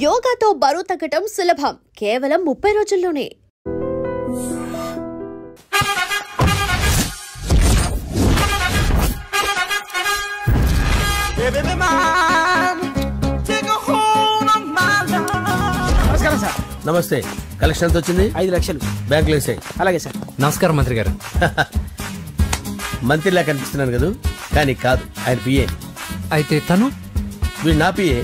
యోగాతో బరువు తగ్గటం సులభం, కేవలం 30 రోజుల్లోనే. నమస్కారం సార్. నమస్తే. కలెక్షన్ ఎంత వచ్చింది? 5 లక్షలు. బ్యాంకులో వేసాయి. అలాగే సార్. నమస్కారం మంత్రి గారు. మంత్రిలా కనిపిస్తున్నాను కదా, కానీ కాదు, ఆయన పిఏ. అయితే తను వీడు నా పిఏ.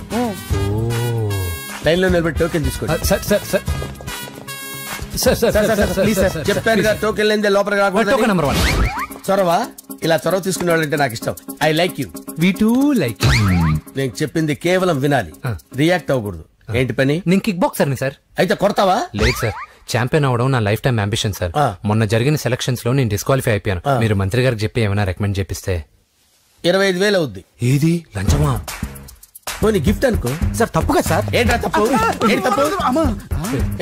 లైన్లో నిలబెట్టి టోకెన్ తీసుకోండి. చెప్పారుగా, టోకెన్ లేదే లోపల టోకెన్ నెంబర్ 1. చొరవ. ఇలా చొరవ తీసుకునే వాళ్ళంటే నాకు ఇష్టం. I like you. We two like. నేను చెప్పింది కేవలం వినాలి, రియాక్ట్ అవ్వకూడదు. ఏంటి పని? నేను కిక్ బాక్సర్ని సార్. అయితే కొడతావా? లేదు సార్, ఛాంపియన్ అవడం నా లైఫ్ టైం అంబిషన్ సార్. మొన్న జరిగిన సెలక్షన్స్ లో నేను డిస్క్వాలిఫై అయిపోయాను. మీరు మంత్రి గారికి చెప్పి ఏమైనా రికమెండ్ చేపిస్తే. 25,000 అవుద్ది. ఏది లంచమా? పోనీ గిఫ్ట్ అనుకో. సార్ తప్పు కదా సార్. ఏంట్రా తప్పు? ఏంటి తప్పు?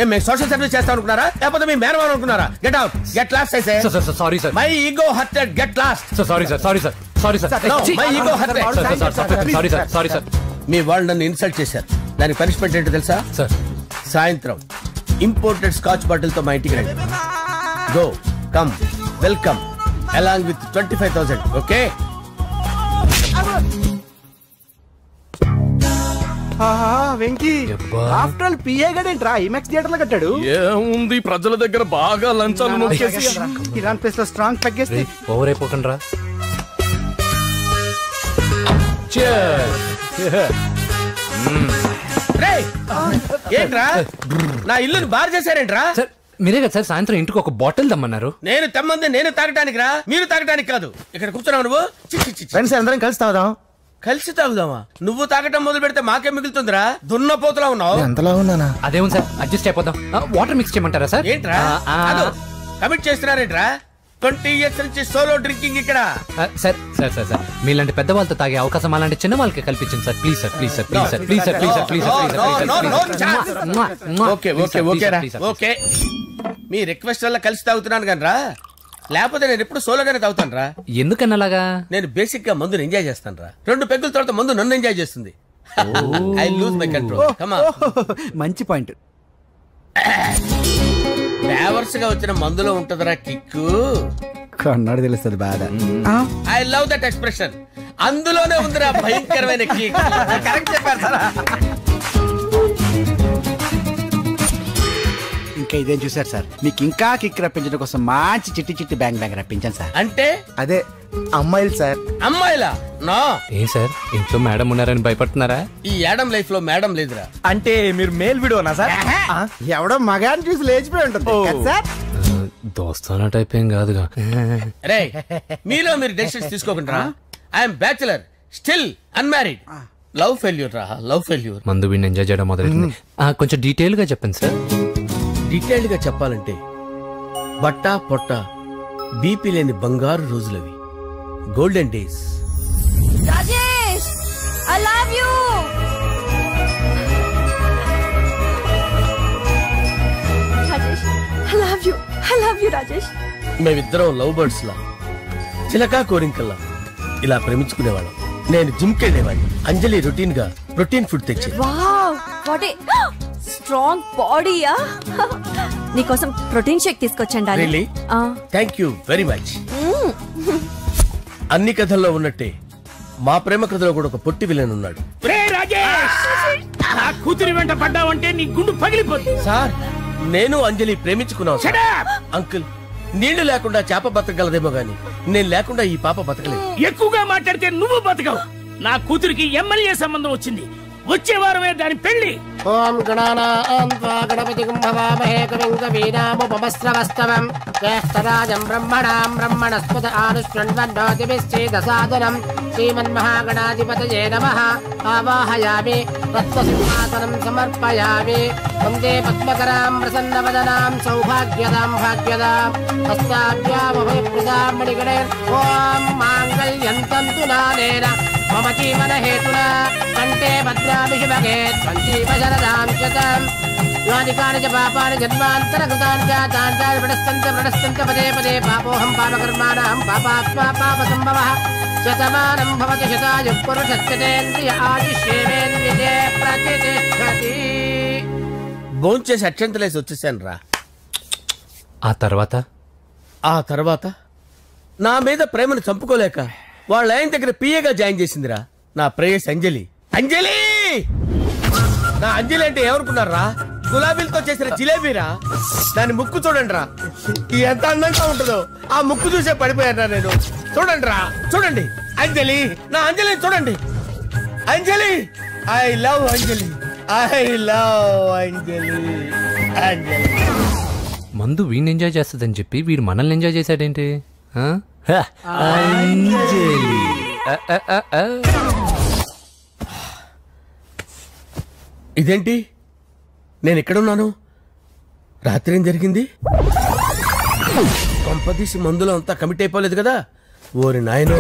ఏం మేము సోషల్ సర్వీస్ చేస్తాం అనుకున్నారా, లేకపోతే మీ మేనమామ అనుకున్నారా? Get out, get lost. అయితే sorry sir, my ego hurted, get lost. Sorry sir, sorry sir, sorry sir, my ego hurted. Sorry sir, sorry sir. మీ వాళ్ళు నన్ను ఇన్సల్ట్ చేశారు. దానికి పనిష్మెంట్ ఏంటో తెలుసా? సార్, సాయంత్రం ఇంపోర్టెడ్ స్కాచ్ బాటిల్ తో మా ఇంటికి రండి. Go, come, welcome along with 25,000. Okay? Venky, after all PA గడేంట్రా ఇమెక్స్ థియేటర్ లో కట్టాడు. ఏముంది, ప్రజల దగ్గర బాగా లంచాలు నొక్కేసి ఇరాన్ ప్లేస్ లో స్ట్రాంగ్ తగ్గేస్తే ఓవర్ అయిపోకండి రా. ఏంట్రా నా ఇల్లుని బార్ చేశారేంట్రా? సార్ మీరే కదా సార్ సాయంత్రం ఇంటికి ఒక బాటిల్ దమ్మన్నారు. నేను తెమ్మంది నేను తాగటానికి రా, మీరు తాగటానికి కాదు. ఇక్కడ కూర్చున్నావు నువ్వు. ఫ్రెండ్స్ అందరం కలిసి తాగుదాం. కలిసి తాగుదామా? నువ్వు తాగటం మొదలు పెడితే మాకే మిగులుతుందిరా. దున్నపోతులా ఉన్నావు. ఎంతలా ఉన్నానా? అదేమో సార్, అడ్జస్ట్ అయిపోదాం. వాటర్ మిక్స్ చేయమంటారా సార్? ఏంట్రా కమిట్ చేస్తున్నారేంట్రా? 20 years నుంచి సోలో డ్రింకింగ్ ఇక్కడ. సార్ సార్ సార్ సార్ మీలాంటి పెద్ద వాళ్ళతో తాగే అవకాశం అలాంటి చిన్న వాళ్ళకి కల్పించండి sir. Please sir, please sir, please sir, please sir, please sir, please sir. Okay okay okay రా, ఓకే. మీ రిక్వెస్ట్ వల్ల కలిసి తాగుతున్నాను కానీ రా, లేకపోతే నేను ఎప్పుడు సోలోగానే తాగుతాను రా. ఎందుకన్నా అలాగా? నేను బేసిక్ గా మందుని ఎంజాయ్ చేస్తాను రా. 2 పెగ్గుల తర్వాత మందు నన్ను ఎంజాయ్ చేస్తుంది. I lose my control. Come on. మంచి పాయింట్. ఫ్లేవర్స్ గా వచ్చిన మందులో ఉంటదరా కిక్కు. కన్నాడు తెలుస్తుంది బాధ. I love that expression. అందులోనే ఉందిరా భయంకరమైన కిక్. కరెక్ట్ చెప్పారు సార్. ఇంకా ఇదేం చూసారు సార్, మీకు ఇంకా కిక్ రప్పించడం కోసం మంచి చిట్టి చిట్టి బ్యాంగ్ బ్యాంగ్ రప్పించాను సార్. అంటే అదే అమ్మాయిలు సార్. అమ్మాయిలా? నా ఏం సార్ ఇంట్లో మేడం ఉన్నారని భయపడుతున్నారా? ఈ యాడమ్ లైఫ్ లో మేడం లేదురా. అంటే మీరు మేల్ వీడియోనా సార్? ఎవడో మగాన్ని చూసి లేచిపోయి ఉంటుంది సార్. దోస్తానా టైప్ ఏం కాదుగా. రే మీలో మీరు డెసిషన్స్ తీసుకోకుండా. I'm bachelor, still unmarried. Love failure రా, లవ్ ఫెయిల్యూర్. మందు వీడిని ఎంజాయ్ చేయడం మొదలైంది. కొంచెం డీటెయిల్ గా చెప్పండి సార్. డీటెయిల్డ్ గా చెప్పాలంటే బట్టా పొట్ట బీపీ లేని బంగారు రోజులవి, golden days. Rajesh, I love you. Rajesh, I love you. I love you, Rajesh. మేమిద్దరం లవ్ బర్డ్స్ లా, చిలకా కోరింకల్లా ఇలా ప్రేమించుకునేవాళ్ళం. నేను జిమ్ కెళ్ళేవాడిని. అంజలి రొటీన్ గా ప్రోటీన్ ఫుడ్ తెచ్చేది. వావ్, వాట్ ఏ స్ట్రాంగ్ బాడీయా. నీకోసం ప్రోటీన్ షేక్ తీసుకొచ్చండి. Really? Thank you very much. అన్ని కథల్లో ఉన్నట్టే మా ప్రేమ కథలో కూడా ఒక పొట్టి విలన్ ఉన్నాడు. కూతురి వెంట పడ్డావంటే నీ గుండు పగిలిపోతుంది. సార్ నేను అంజలి ప్రేమించుకున్నాను. అంకుల్, నీళ్లు లేకుండా చేప బతకగలదేమో గాని నేను లేకుండా ఈ పాప బతకలేదు. ఎక్కువగా మాట్లాడితే నువ్వు బతకవు. నా కూతురికి ఎమ్మెల్యే సంబంధం వచ్చింది. వచ్చే వారమే దాని పెళ్లి. ఓం గణపతి కుంభవామహే కవిం కవీనాముపమస్రవస్తవం జ్యేష్ఠరాజం బ్రహ్మణాం బ్రహ్మణస్పద ఆనుష్ణ్వన్నోతిభిశ్చేదసాదనం శ్రీమన్మహాగణాధిపతయే నమః. ఆవాహయామి రత్నసింహాసనం సమర్పయామి. వందే పద్మకరాం ప్రసన్నవదనాం సౌభాగ్యదాం భాగ్యదాం హస్తాభ్యామభయప్రదాం మణిగణే. ఓం మాంగళ్యం తంతు నానేన మమ జీవన హేతునా కంటే భద్రాభిషుభగే సంజీవశరదాం శతం. యాని కాని చ పాపాని జన్మాంతరకృతాని జాతాని ప్రణశ్చంత పదే పదే పాపోహం పాపకర్మాణం పాపాత్మా పాపసంభవః. శతమానం భవతి శతాయుః పురుషస్య తేంద్రియ ఆయుష్యేవేంద్రియే ప్రతిష్ఠతి. భోంచేసి అక్షంతలేసి వచ్చేసాను రా. ఆ తర్వాత నా మీద ప్రేమను చంపుకోలేక వాళ్ళ ఆయన దగ్గర పిఏగా జాయిన్ చేసిందిరా నా ప్రేయస్ అంజలి. అంజలి నా అంజలి అంటే ఏమనుకున్నారా? గులాబీలతో చేసిన జిలేబీరా. దాని ముక్కు చూడండి రా, ఎంత అందంగా ఉంటుందో. ఆ ముక్కు చూసే పడిపోయారా నేను. చూడండి రా, చూడండి అంజలి, నా అంజలి చూడండి. Anjali, I love Anjali, I love Anjali. Anjali మందు వీడిని ఎంజాయ్ చేస్తుందని చెప్పి వీడు మనల్ని ఎంజాయ్ చేశాడేంటి? ఇదేంటి, నేను ఎక్కడున్నాను? రాత్రి ఏం జరిగింది? కొంపదీసి మందులో అంతా కమిట్ అయిపోలేదు కదా? ఓరి నాయనో,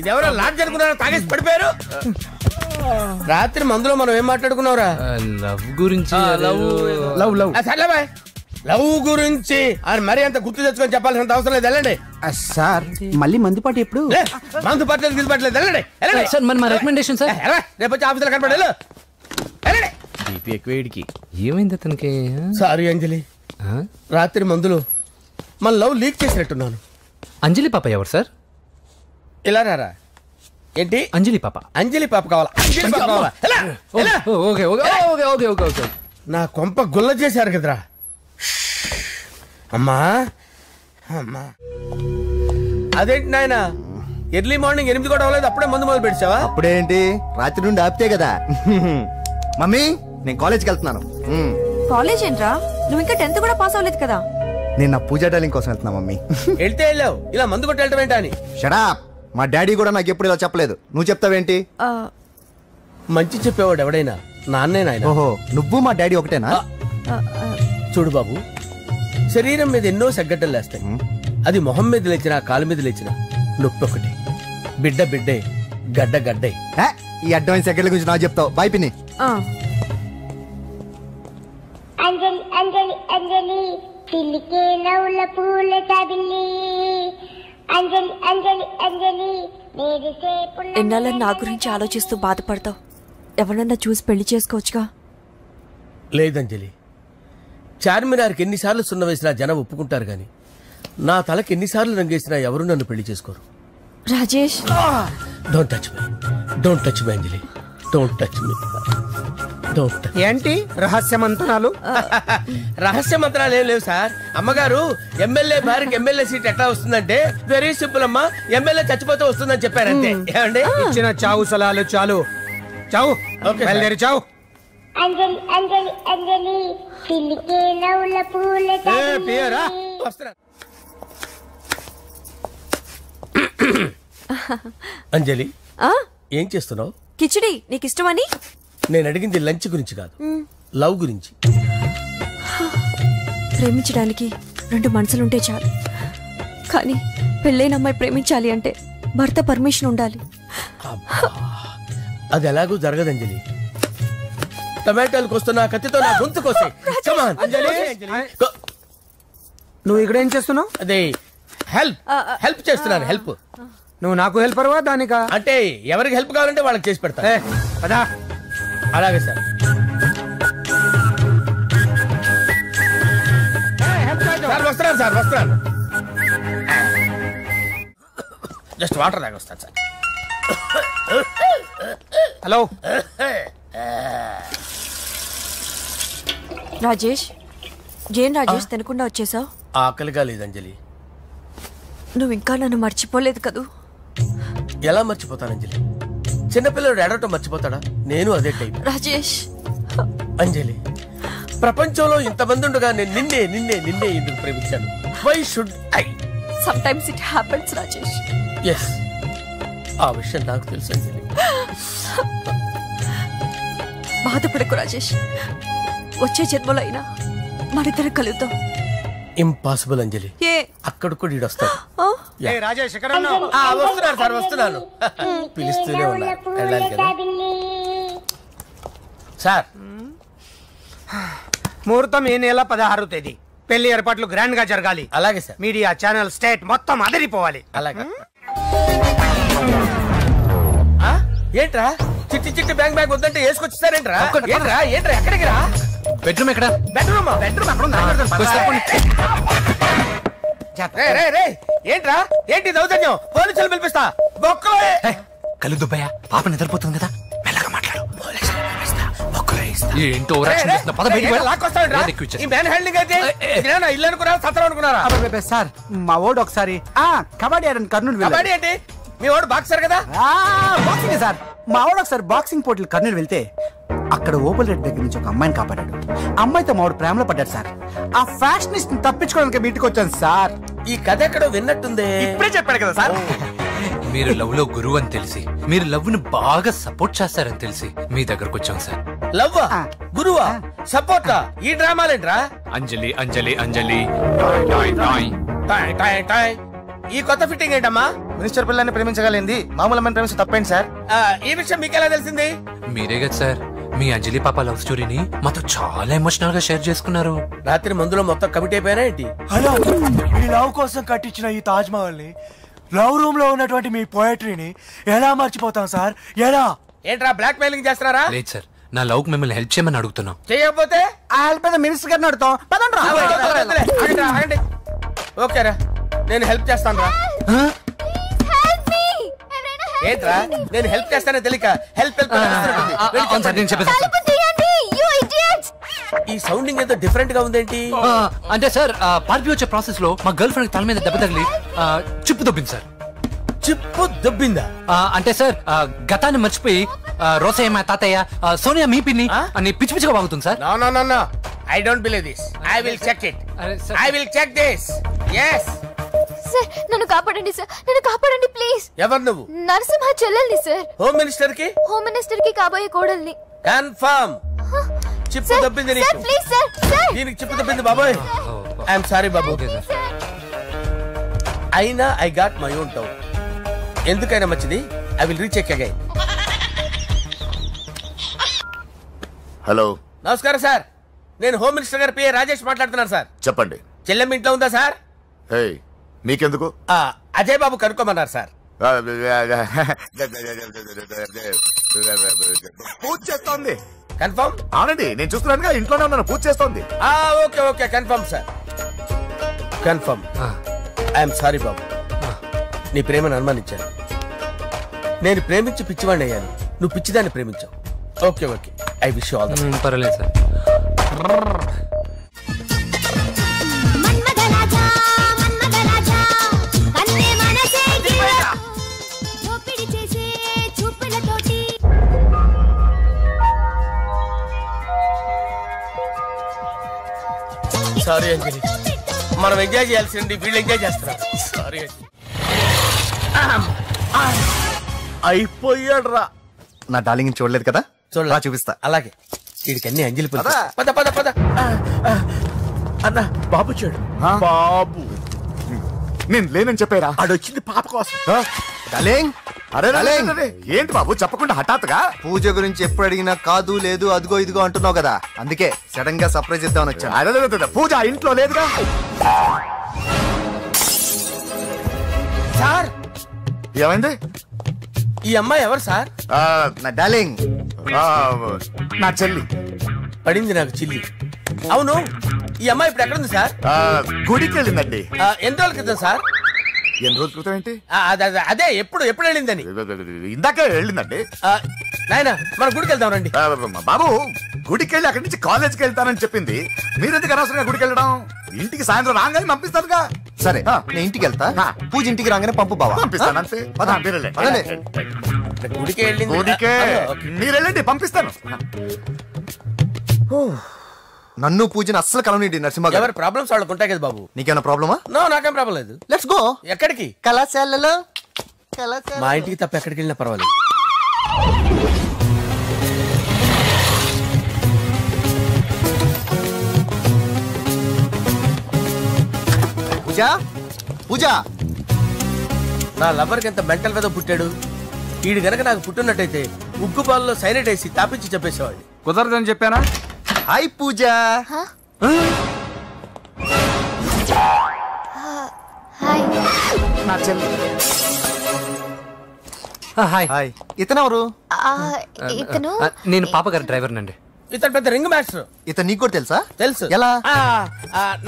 ఇదెవరో లాడ్జ్ అనుకున్నారా? తాగేసి పడిపోయారు. రాత్రి మందులో మనం ఏం మాట్లాడుకున్నావురా? లవ్ గురించి. లవ్ గురించి అని మరీ అంత గుర్తు తెచ్చుకొని చెప్పాల్సినంత అవసరం లేదు. వెళ్ళండి సార్. మళ్ళీ మందుపాటి ఎప్పుడు? మందు పట్టలేదు, గిల్లు పట్టలేదు. వెళ్ళండి సార్, మన రికమెండేషన్ సార్. రేపు వచ్చి ఆఫీసులో కనపడలేదు. ఏమైంది అతనికి? సారీ అంజలి, రాత్రి మందులో మన లవ్ లీక్ చేసినట్టున్నాను. అంజలి పాప ఎవరు సార్? ఇలా రారా. ఏంటి అంజలి పాప? అంజలి పాప కావాలా? అంజలి పాప కావాలా? Okay okay okay okay okay okay. నా కొంప గుల్ల చేశారు కదరా. అమ్మా అమ్మా, అదేంటి నాయన, ఎర్లీ మార్నింగ్ 8 కూడా అవ్వలేదు, అప్పుడే మందు మొదలు పెడిచావా? అప్పుడేంటి, రాత్రి నుండి ఆపితే కదా. మమ్మీ, నేను కాలేజ్కి వెళ్తున్నాను. కాలేజ్ ఏంట్రా? నువ్వు ఇంకా 10th కూడా పాస్ అవ్వలేదు కదా. నేను నా పూజా డాలింగ్ కోసం వెళ్తున్నా మమ్మీ. వెళ్తే వెళ్ళావు, ఇలా మందు కొట్టి వెళ్ళటం ఏంటా అని. షడా, మా డాడీ కూడా నాకు ఎప్పుడు ఇలా చెప్పలేదు. నువ్వు చెప్తావేంటి? మంచి చెప్పేవాడు ఎవడైనా నాన్నే నాయన. ఓహో, నువ్వు మా డాడీ ఒకటేనా? చూడు బాబు, శరీరం మీద ఎన్నో సగ్గడ్డలు లేస్తాయి. అది మొహం మీద లేచినా కాలు మీద లేచినా నొప్పి ఒకటి. బిడ్డ బిడ్డే, గడ్డ గడ్డే. ఈ అడ్వాన్స్ సెకండ్ల గురించి నాకు చెప్తావు. బాయ్ పిన్ని. అంజలి అంజలి అంజలి పిల్లికే నవ్వుల పూల చబిల్లి. అంజలి అంజలి అంజలి ఎన్నాళ్ళని నా గురించి ఆలోచిస్తూ బాధపడతావు? ఎవరన్నా చూసి పెళ్లి చేసుకోవచ్చుగా. లేదంజలి, చార్మినార్కి ఎన్నిసార్లు సున్న వేసినా జనం ఒప్పుకుంటారు గాని నా తలకి ఎన్నిసార్లు రంగేసినా ఎవరు నన్ను పెళ్లి చేసుకోరు. Rajesh, don't touch me, don't touch me Anjali, don't touch me, don't touch. ఏంటి రహస్య మంత్రాలు? రహస్య మంత్రాలు ఏం లేవు సార్. అమ్మగారు ఎమ్మెల్యే భార్యకి ఎమ్మెల్యే సీట్ ఎట్లా వస్తుందంటే వెరీ సింపుల్ అమ్మా, ఎమ్మెల్యే చచ్చిపోతే వస్తుందని చెప్పారంతే. ఏమండి, ఇచ్చిన చావు సలాలు చాలు. చావు, బయలుదేరి చావు. అంజలి అంజలి అంజలి పిల్లికే నవ్వుల పూల చబిల్లి. అంజలి, ఏం చేస్తున్నావు? కిచిడి నీకు ఇష్టమని. నేను అడిగింది లంచ్ గురించి కాదు, లవ్ గురించి. ప్రేమించడానికి 2 మనసులుంటే చాలు, కానీ పెళ్ళైన అమ్మాయి ప్రేమించాలి అంటే భర్త పర్మిషన్ ఉండాలి. అది ఎలాగూ జరగదు అంజలి. టమాటాలకు వస్తున్నా కత్తితో నా గొంతు కోసే. నువ్వు ఇక్కడ ఏం చేస్తున్నావు? అదే హెల్ప్ చేస్తున్నాను. హెల్ప్. నువ్వు నాకు హెల్పర్వా దానికా? అంటే ఎవరికి హెల్ప్ కావాలంటే వాళ్ళకి చేసి పెడతా. అదా, అలాగే సార్. వస్తున్నాను సార్, వస్తున్నాను. జస్ట్ వాటర్ తాగి వస్తాను సార్. హలో రాజేష్, ఏం రాజేష్ తినకుండా వచ్చేసావు? ఆకలిగా లేదు అంజలి. నువ్వు ఇంకా నన్ను మర్చిపోలేదు కదూ? ఎలా మర్చిపోతాను అంజలి? చిన్నపిల్లడు ఏడవటం మర్చిపోతాడా? నేను అదే టైప్. రాజేష్, అంజలి, ప్రపంచంలో ఇంతమంది ఉండగా నేను నిన్నే నిన్నే నిన్నే ఎందుకు ప్రేమించాను? Why should I? Sometimes it happens Rajesh. Yes, ఆ విషయం నాకు తెలుసు అంజలి. బాధపడకు రాజేష్, వచ్చే జన్మలో అయినా మనిద్దరం కలుద్దాం. ఇంపాసిబుల్ అంజలి. ఏ అక్కడ కూడా ఈడు వస్తాడు. రాజేష్, వస్తున్నాను సార్, వస్తున్నాను. పిలుస్తూనే ఉన్నా, వెళ్ళాలి కదా సార్. ముహూర్తం ఈ నెల 16వ తేదీ. పెళ్లి ఏర్పాట్లు గ్రాండ్ గా జరగాలి. అలాగే సార్. మీడియా, ఛానల్, స్టేట్ మొత్తం అదిరిపోవాలి. అలాగే. ఏంట్రా చిట్టి చిట్టి బ్యాంక్ బ్యాగ్ వద్దంటే వేసుకొచ్చేసారేంట్రా? ఏంట్రా ఏంట్రా ఎక్కడికి రా? బెడ్రూమ్ ఎక్కడ? బెడ్రూమ్ ఏంట్రా ఏంటి దౌర్జన్యం? పోలీసులు పిలిపిస్తా. కళ్ళు దుబ్బయ్యా, పాప నిద్రపోతుంది కదా, మెల్లగా మాట్లాడు. ఏంటో ఇల్లు అనుకున్నారా సత్రం అనుకున్నారా? సార్ మా ఓడు ఒకసారి కబడ్డీ ఆడని కర్నూలు కబడ్డీ ఏంటి? మీ వాడు బాక్సర్ కదా? Boxing sir. మా వాడు ఒకసారి బాక్సింగ్ పోటీలు కర్నూలు వెళ్తే అక్కడ ఓపెల్ రెడ్డి దగ్గర నుంచి ఒక అమ్మాయిని కాపాడాడు. అమ్మాయితో మా వాడు ప్రేమలో పడ్డాడు సార్. ఆ ఫ్యాషనిస్ట్ తప్పించుకోవడానికి మీటికి వచ్చాను సార్. ఈ కథ ఎక్కడో విన్నట్టుంది. ఇప్పుడే చెప్పాడు కదా సార్. మీరు లవ్ లో గురువు అని తెలిసి, మీరు లవ్ ని బాగా సపోర్ట్ చేస్తారని తెలిసి మీ దగ్గరకు వచ్చాం సార్. లవ్వా గురువా సపోర్టా? ఈ డ్రామాలేంట్రా? అంజలి అంజలి అంజలి. ఈ కొత్త ఫిట్టింగ్ ఏంటమ్మా? మినిస్టర్ పిల్లల్ని ప్రేమించగలిగింది మామూలు అమ్మని ప్రేమించి తప్పేంటి సార్? ఈ విషయం మీకెలా తెలిసింది? మీరే కదా సార్ మీ అంజలి పాప లవ్ స్టోరీని మాతో చాలా ఎమోషనల్ గా షేర్ చేసుకున్నారు. రాత్రి మందులో మొత్తం కమిటీ అయిపోయారా ఏంటి? హలో, మీ లవ్ కోసం కట్టించిన ఈ తాజ్ మహల్ ని, లవ్ రూమ్ లో ఉన్నటువంటి మీ పోయట్రీని ఎలా మర్చిపోతాం సార్? ఎలా? ఏంట్రా బ్లాక్ మెయిలింగ్ చేస్తున్నారా? లేదు సార్, నా లవ్ కి మిమ్మల్ని హెల్ప్ చేయమని అడుగుతున్నాం. చేయకపోతే ఆ హెల్ప్ మినిస్టర్ గారిని అడుగుతాం. ఓకేరా, నేను హెల్ప్ చేస్తాను రా. ఏంట్రా నేను హెల్ప్ చేస్తానే తెలియక హెల్ప్ ఈ సౌండింగ్ ఏదో డిఫరెంట్ గా ఉందేంటి? అంటే సార్ పార్టీ వచ్చే ప్రాసెస్ లో మా గర్ల్ ఫ్రెండ్ తల మీద దెబ్బ తగిలి చిప్పు దొబ్బింది సార్. చిప్పు దొబ్బిందా? అంటే సార్ గతాన్ని మర్చిపోయి రోసయ్య మా తాతయ్య సోనియా మీ పిన్ని అని పిచ్చి పిచ్చిగా వాగుతుంది sir. No I don't believe this. I will check it. I will check this. yes sir నన్ను కాపాడండి సార్, నన్ను కాపాడండి ప్లీజ్. ఎవరు నువ్వు? నరసింహ చెల్లెల్ని సార్. హోమ్ మినిస్టర్ కి కాబోయే కోడల్ని. కన్ఫర్మ్ చిప్పు దొబ్బింది నీకు. Please sir. దీనికి చిప్పు దొబ్బింది బాబోయ్. ఐఎమ్ సారీ బాబు. అయినా I got my own doubt. ఎందుకైనా మంచిది I will recheck again. Hello, నమస్కారం సార్. నేను హోమ్ మినిస్టర్ గారి పిఏ రాజేష్ మాట్లాడుతున్నాను సార్. చెప్పండి. చెల్లెమ్మ ఇంట్లో ఉందా సార్? హే, మీకెందుకు? అజయ్ బాబు కనుక్కోమన్నారు సార్. పూజ చేస్తోంది. కన్ఫర్మ్? అవునండి, నేను చూస్తున్నానుగా, ఇంట్లోనే ఉన్నాను, పూజ చేస్తోంది. Okay confirm sir. Confirm. I'm sorry బాబు, నీ ప్రేమను అనుమానించాను. నేను ప్రేమించి పిచ్చివాడిని అయ్యాను, నువ్వు పిచ్చిదాన్ని ప్రేమించావు. Okay I wish you all the best. పర్వాలేదు సార్. సారీ అంజలి, మనం ఎంజాయ్ చేయాల్సింది వీళ్ళు ఎంజాయ్ చేస్తున్నారు. సారీ అంజలి. అయిపోయాడు రా. నా డార్లింగ్ చూడలేదు కదా, చూడలా? చూపిస్తా. అలాగే వీడికి అన్ని అంజలి పద. అన్న బాబు చూడు. బాబు నేను లేనని చెప్పారా? ఆడొచ్చింది పాప కోసం. డార్లింగ్, అరే ఏంటి బాబు చెప్పకుండా హఠాత్తుగా? పూజ గురించి ఎప్పుడు అడిగినా కాదు లేదు అదిగో ఇదిగో అంటున్నావు కదా, అందుకే సడన్ గా సర్ప్రైజ్ ఇద్దామని వచ్చాను. అదే పూజ ఇంట్లో లేదుగా సార్. ఏమైంది? ఈ అమ్మాయి ఎవరు సార్? నా డార్లింగ్, నా చెల్లి. పడింది నాకు చిల్లి. అవును, ఈ అమ్మాయి ఇప్పుడు ఎక్కడుంది సార్? గుడికి వెళ్ళిందండి. ఎన్ని రోజుల క్రితం సార్? ఎన్ని రోజుల క్రితం ఏంటి? అదే ఎప్పుడు వెళ్ళిందని. ఇందాకే వెళ్ళిందండి. నాయనా మన గుడికి వెళ్దాం రండి. బాబు గుడికి వెళ్ళి అక్కడి నుంచి కాలేజ్కి వెళ్తానని చెప్పింది. మీరెందుకు అనవసరంగా గుడికి వెళ్ళడం? ఇంటికి సాయంత్రం రాగానే పంపిస్తానుగా. సరే నేను ఇంటికి వెళ్తా, పూజ ఇంటికి రాగానే పంపు బావా. పంపిస్తాను అంతే. గుడికి వెళ్ళింది. గుడికే మీరు వెళ్ళండి, పంపిస్తాను. నన్ను పూజను అస్సలు కలవనిండి నరసింహ. ఎవరి ప్రాబ్లమ్స్ వాళ్ళకు ఉంటాయి కదా బాబు. నీకేమైనా ప్రాబ్లమా? నో, నాకేం ప్రాబ్లం లేదు. Let's go. ఎక్కడికి? కళాశాలలో. మా ఇంటికి తప్ప ఎక్కడికి వెళ్ళినా పర్వాలేదు. పూజ, నా లవర్కి ఎంత మెంటల్ మీద పుట్టాడు. వీడు గనక నాకు పుట్టినట్టయితే ఉగ్గు పాలలో సైనట్ వేసి తాపించి చెప్పేసేవాడిని. కుదరదని చెప్పానా? హాయ్ పూజ. హాయ్. నా చెల్లి. Hi hi. ఇతనెవరు? ఇతను నేను పాప గారి డ్రైవర్ నండి. ఇతను పెద్ద రింగ్ మాస్టర్. ఇతను నీకు కూడా తెలుసా? తెలుసు. ఎలా?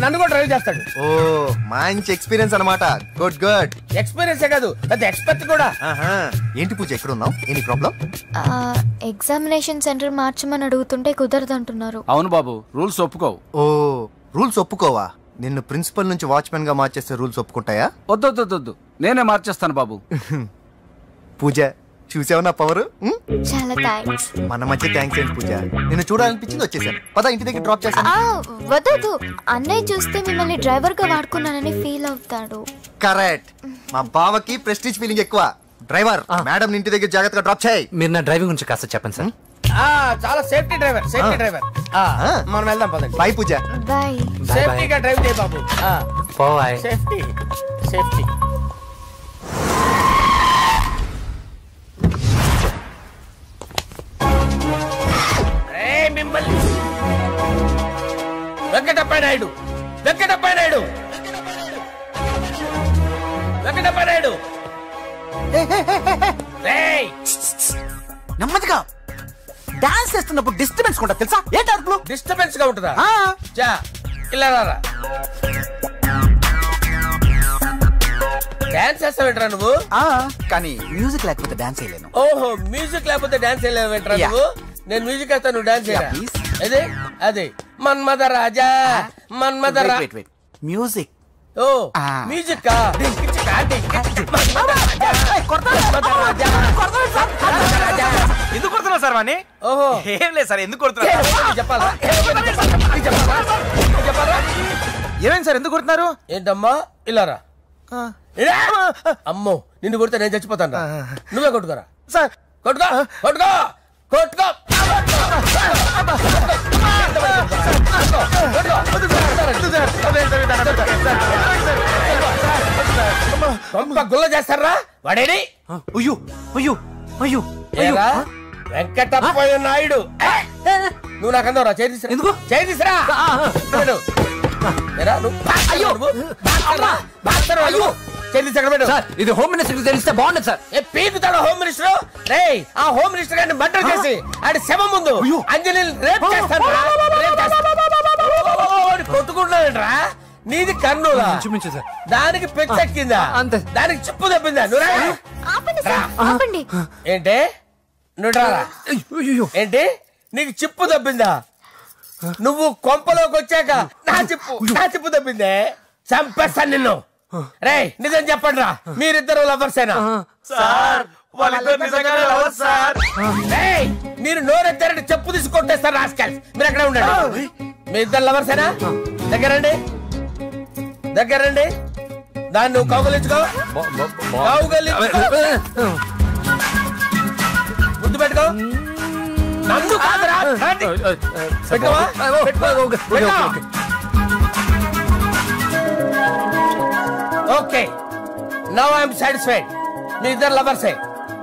నన్ను కూడా డ్రైవ్ చేస్తాడు. ఓ మంచి ఎక్స్పీరియన్స్ అన్నమాట. Good good. ఎక్స్పీరియన్సే కాదు, పెద్ద ఎక్స్పర్ట్ కూడా. ఏంటి పూజ ఎక్కడ ఉన్నావు? Any problem? ఎగ్జామినేషన్ సెంటర్ మార్చమని అడుగుతుంటే కుదరదంటున్నారు. అవును బాబు, రూల్స్ ఒప్పుకోవు. ఓ రూల్స్ ఒప్పుకోవా? నిన్ను ప్రిన్సిపల్ నుంచి వాచ్మెన్ గా మార్చేస్తే రూల్స్ ఒప్పుకుంటాయా? వద్దు, నేనే మార్చేస్తాను బాబు. పూజ చూసావు నా పవర్? చాలా థ్యాంక్స్. మన మధ్య థ్యాంక్స్ ఏంటి పూజ, నిన్ను చూడాలనిపించింది వచ్చేసాను. పద ఇంటి దగ్గర డ్రాప్ చేస్తాను. వద్దు, అన్నయ్య చూస్తే మిమ్మల్ని డ్రైవర్ గా వాడుకున్నానని ఫీల్ అవుతాడు. కరెక్ట్. మా బావకి ప్రెస్టీజ్ ఫీలింగ్ ఎక్కువ. డ్రైవర్ మేడం ఇంటి దగ్గర జాగ్రత్తగా డ్రాప్ చేయి. మీరు నా డ్రైవింగ్ గురించి కాస్త చెప్పండి సార్. చాలా సేఫ్టీ డ్రైవర్. మనం వెళ్దాం పదండి. బై పూజ. బై. సేఫ్టీగా డ్రైవ్ చేయి బాబు. బాయ్. సేఫ్టీ. మిమ్మల్ని వెంకటప్ప నాయుడు. నెమ్మదిగా డాన్స్ చేస్తున్నప్పుడు డిస్టర్బెన్స్ కూడా తెలుసా? ఏంటి అరుపులు? డిస్టర్బెన్స్ గా ఉంటుందా? ఇలా రారా. డాన్స్ చేస్తావేంట్రా నువ్వు? కానీ మ్యూజిక్ లేకపోతే డాన్స్ చేయలేను. ఓహో, మ్యూజిక్ లేకపోతే డాన్స్ చేయలేవేంట్రా నువ్వు? నేను మ్యూజిక్ వేస్తాను, నువ్వు డాన్స్ చేయరా? అదే మన్మథ రాజా. మ్యూజిక్. ఓ మ్యూజిక్. ఎందుకు కొడుతున్నావు సార్ వాణ్ణి? ఓహో ఏం లేదు సార్, ఎందుకు కొడుతున్నారు చెప్పాలా? ఏమైంది సార్, ఎందుకు కొడుతున్నారు? ఏంటమ్మా ఇలా రా. అమ్మో, నిన్ను కొడితే నేను చచ్చిపోతాను. నువ్వే కొట్టుకోరా సార్. కొట్టుకో. గుల్ల చేస్తారా వాడేని? వెంకటప్ప నాయుడు. నువ్వు నాకు అందరా చేయి తీసురా. ఎందుకు చేయి తీసురా? ఇది హోమ్ మినిస్టర్ తెలిస్తే బాగుండదు సార్. పీకుతాడు హోమ్ మినిస్టర్. ఆ హోమ్ మినిస్టర్ గారిని మర్డర్ చేసి ఆడి శవం ముందు అంజలి రేప్ చేస్తాను. కొట్టుకుంటున్నావేంట్రా? నీది కర్నూలా? దానికి పెచ్చెక్కిందా? దానికి చిప్పు తప్పిందా? ఏంటి నువ్వు రారా? ఏంటి నీకు చిప్పు తప్పిందా? నువ్వు కొంపలోకి వచ్చాక నా చిప్పు తప్పిందే. చంపేస్తాను నిన్ను. రేయ్ నిజం చెప్పండి రా, మీరిద్దరు లవర్సేనా? మీరు నోరెత్తారంటే చెప్పు తీసి కొట్టేస్తారు రాస్కల్స్. మీరు ఎక్కడ ఉండండి. మీ ఇద్దరు లవర్సేనా? దగ్గరండి. దాన్ని నువ్వు కౌగలించుకో. ముద్దు పెట్టుకో. నన్ను కాదురా. Okay, now I'm satisfied. మీ ఇద్దరు లవర్సే,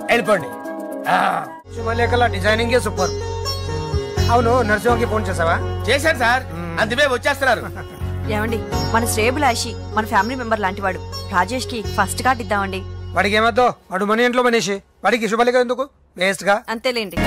వెళ్ళిపోండి. శుభలేఖల డిజైనింగ్ సూపర్. అవును, నర్సింహకి ఫోన్ చేసావా? చేశాను సార్, అందుకే వచ్చేస్తున్నారు. ఏమండి, మన శ్రేయబులాషి మన ఫ్యామిలీ మెంబర్ లాంటి వాడు. రాజేష్ కి ఫస్ట్ కార్డ్ ఇద్దామండి. వాడికి ఏమద్దో, వాడు మన ఇంట్లో మనిషి. వాడికి శుభలేఖ ఎందుకు? వేస్ట్ గా. అంతేలేండి.